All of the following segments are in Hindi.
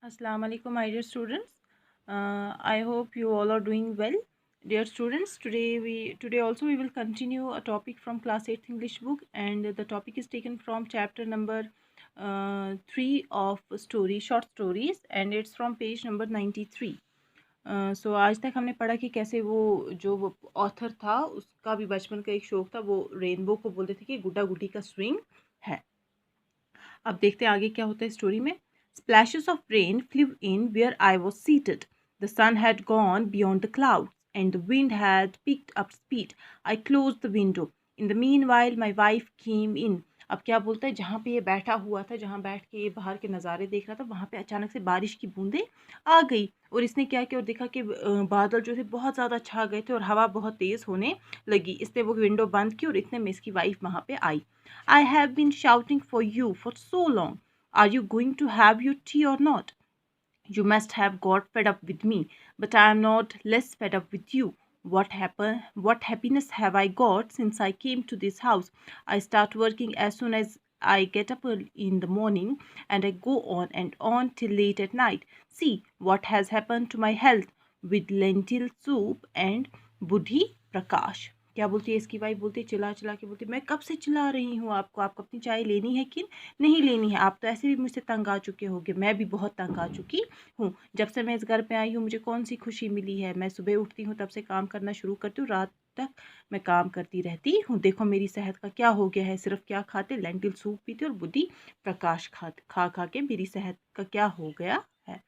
Assalamu alaikum, my dear students. I hope you all are doing well. Dear students, today also we will continue a topic from class 8th English book, and the topic is taken from chapter number 3 of short stories, and it's from page number 93. सो आज तक हमने पढ़ा कि कैसे वो जो ऑथर था उसका भी बचपन का एक शौक था, वो रेनबो को बोलते थे कि गुड्डा गुड्डी का स्विंग है। अब देखते हैं आगे क्या होता है स्टोरी में। Splashes of rain flew in where I was seated. The sun had gone beyond the clouds, and the wind had picked up speed. I closed the window. In the meanwhile, my wife came in. अब क्या बोलता है, जहाँ पे ये बैठा हुआ था, जहाँ बैठ के ये बाहर के नज़ारे देख रहा था, वहाँ पे अचानक से बारिश की बूंदें आ गई और इसने क्या किया और देखा कि बादल जो थे बहुत ज़्यादा छा गए थे और हवा बहुत तेज़ होने लगी। इसने वो विंडो बंद की और इतने में इसकी वाइफ वहाँ पे आई। I have been shouting for you for so long. Are you going to have your tea or not? You must have got fed up with me, but I am not less fed up with you. What happened? What happiness have I got since I came to this house? I start working as soon as I get up early in the morning, and I go on and on till late at night. See what has happened to my health with lentil soup and Budhi Prakash. क्या बोलती है इसकी वाइफ, बोलती है चिल्ला चिल्ला के बोलती है, मैं कब से चिल्ला रही हूँ आपको अपनी चाय लेनी है कि नहीं लेनी है? आप तो ऐसे भी मुझसे तंग आ चुके होंगे, मैं भी बहुत तंग आ चुकी हूँ। जब से मैं इस घर पे आई हूँ मुझे कौन सी खुशी मिली है? मैं सुबह उठती हूँ तब से काम करना शुरू करती हूँ, रात तक मैं काम करती रहती हूँ। देखो मेरी सेहत का क्या हो गया है। सिर्फ क्या खाते, लेंटिल सूप पीते और बुद्धि प्रकाश खा खा के मेरी सेहत का क्या हो गया है।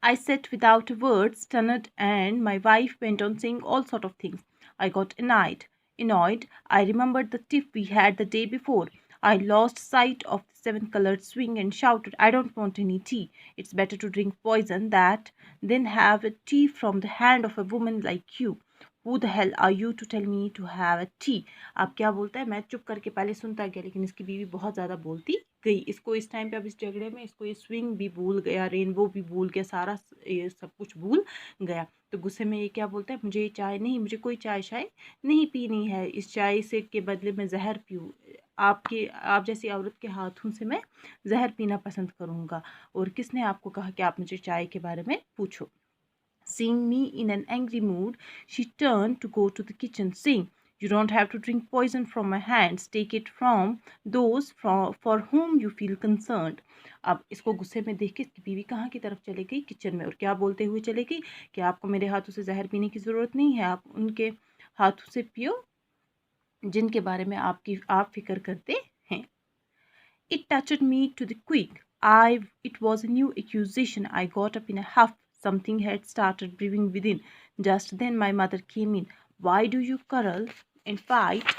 I sat without a word, stunned, and my wife went on saying all sort of things. I got annoyed. I remembered the tiff we had the day before. I lost sight of the seven-colored swing and shouted, I don't want any tea. It's better to drink poison than have a tea from the hand of a woman like you. Who the hell are you to tell me to have a tea? अब क्या बोलता है, मैं चुप करके पहले सुनता गया, लेकिन इसकी बीवी बहुत ज़्यादा बोलती गई। इसको इस टाइम पे, अब इस झगड़े में इसको ये स्विंग भी भूल गया, रेनबो भी भूल गया, सारा ये सब कुछ भूल गया। तो गुस्से में ये क्या बोलता है, मुझे ये चाय नहीं, मुझे कोई चाय शाय नहीं पीनी है। इस चाय से के बदले मैं जहर पीऊँ। आप जैसी औरत के हाथों से मैं जहर पीना पसंद करूँगा। और किसने आपको कहा कि आप मुझे चाय के बारे में पूछो? Seeing me in an angry mood, she turned to go to the kitchen, saying, You don't have to drink poison from my hands. Take it from those for whom you feel concerned. अब इसको गुस्से में देख के इसकी बीवी कहाँ की तरफ चले गई? किचन में। और क्या बोलते हुए चले गई कि आपको मेरे हाथों से जहर पीने की ज़रूरत नहीं है, आप उनके हाथों से पियो जिनके बारे में आप फिक्र करते हैं। It touched me to the quick. It was a new accusation. I got up in a huff. Something had started brewing within. Just then my mother came in. Why do you quarrel and fight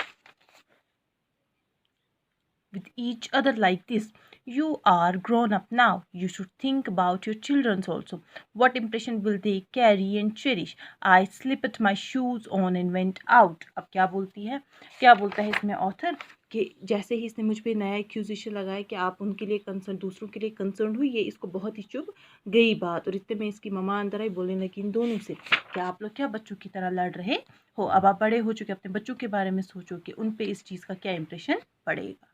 with each other like this? You are grown up now. You should think about your children also. What impression will they carry and cherish? I slipped my shoes on and went out. अब क्या बोलता है इसमें ऑथर कि जैसे ही इसने मुझ पे नया एक्यूजेशन लगाया कि आप उनके लिए कंसर्न, दूसरों के लिए कंसर्न हुई, ये इसको बहुत ही चुभ गई बात। और इतने में इसकी मम्मा अंदर आई, बोलने लगी इन दोनों से, क्या आप लोग क्या बच्चों की तरह लड़ रहे हो? अब आप बड़े हो चुके, अपने बच्चों के बारे में सोचो कि उन पे इस चीज़ का क्या इंप्रेशन पड़ेगा।